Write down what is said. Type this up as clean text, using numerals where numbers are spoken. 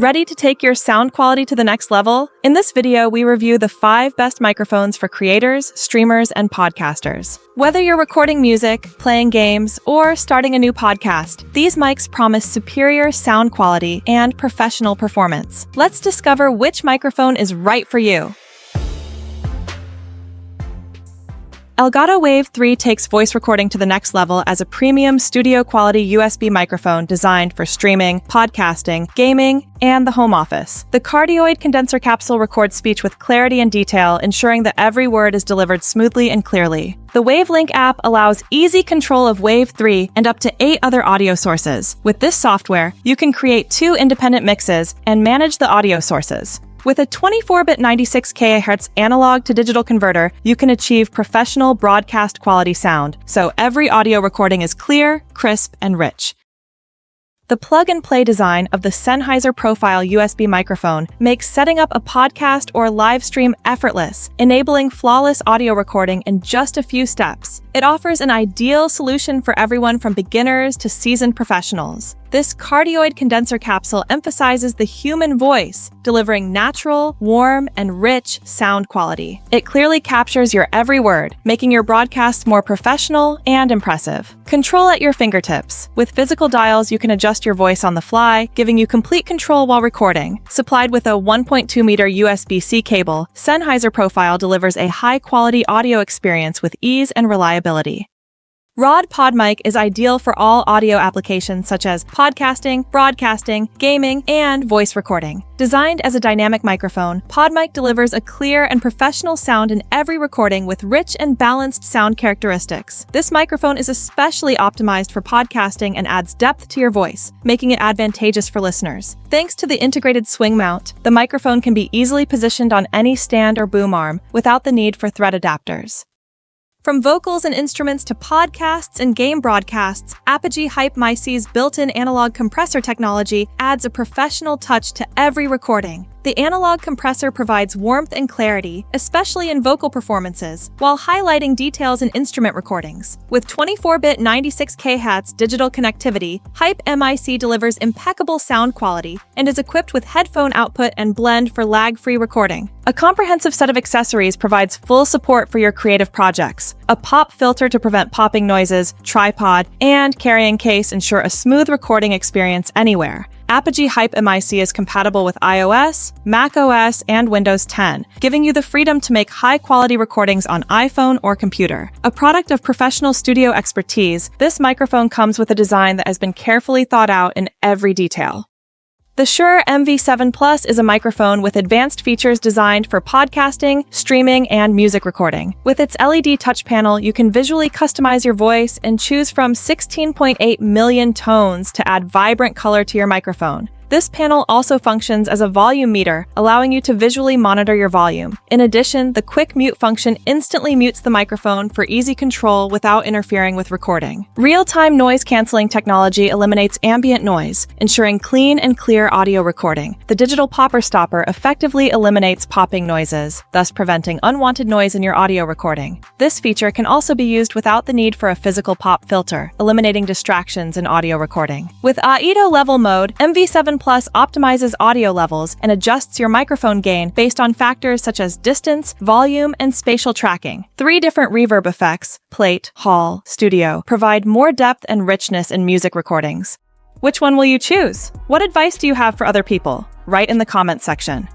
Ready to take your sound quality to the next level? In this video, we review the 5 best microphones for creators, streamers, and podcasters. Whether you're recording music, playing games, or starting a new podcast, these mics promise superior sound quality and professional performance. Let's discover which microphone is right for you. Elgato Wave 3 takes voice recording to the next level as a premium studio-quality USB microphone designed for streaming, podcasting, gaming, and the home office. The cardioid condenser capsule records speech with clarity and detail, ensuring that every word is delivered smoothly and clearly. The WaveLink app allows easy control of Wave 3 and up to 8 other audio sources. With this software, you can create 2 independent mixes and manage the audio sources. With a 24-bit 96 kHz analog-to-digital converter, you can achieve professional broadcast quality sound, so every audio recording is clear, crisp, and rich. The plug-and-play design of the Sennheiser Profile USB microphone makes setting up a podcast or live stream effortless, enabling flawless audio recording in just a few steps. It offers an ideal solution for everyone from beginners to seasoned professionals. This cardioid condenser capsule emphasizes the human voice, delivering natural, warm, and rich sound quality. It clearly captures your every word, making your broadcasts more professional and impressive. Control at your fingertips. With physical dials, you can adjust your voice on the fly, giving you complete control while recording. Supplied with a 1.2-meter USB-C cable, Sennheiser Profile delivers a high-quality audio experience with ease and reliability. Rode PodMic is ideal for all audio applications such as podcasting, broadcasting, gaming, and voice recording. Designed as a dynamic microphone, PodMic delivers a clear and professional sound in every recording with rich and balanced sound characteristics. This microphone is especially optimized for podcasting and adds depth to your voice, making it advantageous for listeners. Thanks to the integrated swing mount, the microphone can be easily positioned on any stand or boom arm without the need for thread adapters. From vocals and instruments to podcasts and game broadcasts, Apogee Hype MyC's built-in analog compressor technology adds a professional touch to every recording. The analog compressor provides warmth and clarity, especially in vocal performances, while highlighting details in instrument recordings. With 24-bit 96 kHz digital connectivity, Hype MIC delivers impeccable sound quality and is equipped with headphone output and blend for lag-free recording. A comprehensive set of accessories provides full support for your creative projects. A pop filter to prevent popping noises, tripod, and carrying case ensure a smooth recording experience anywhere. Apogee Hype MIC is compatible with iOS, macOS, and Windows 10, giving you the freedom to make high-quality recordings on iPhone or computer. A product of professional studio expertise, this microphone comes with a design that has been carefully thought out in every detail. The Shure MV7 Plus is a microphone with advanced features designed for podcasting, streaming, and music recording. With its LED touch panel, you can visually customize your voice and choose from 16.8 million tones to add vibrant color to your microphone. This panel also functions as a volume meter, allowing you to visually monitor your volume. In addition, the quick mute function instantly mutes the microphone for easy control without interfering with recording. Real-time noise-canceling technology eliminates ambient noise, ensuring clean and clear audio recording. The digital popper stopper effectively eliminates popping noises, thus preventing unwanted noise in your audio recording. This feature can also be used without the need for a physical pop filter, eliminating distractions in audio recording. With AIDO level mode, MV7 Plus optimizes audio levels and adjusts your microphone gain based on factors such as distance, volume, and spatial tracking. 3 different reverb effects, plate, hall, studio, provide more depth and richness in music recordings. Which one will you choose? What advice do you have for other people? Write in the comments section.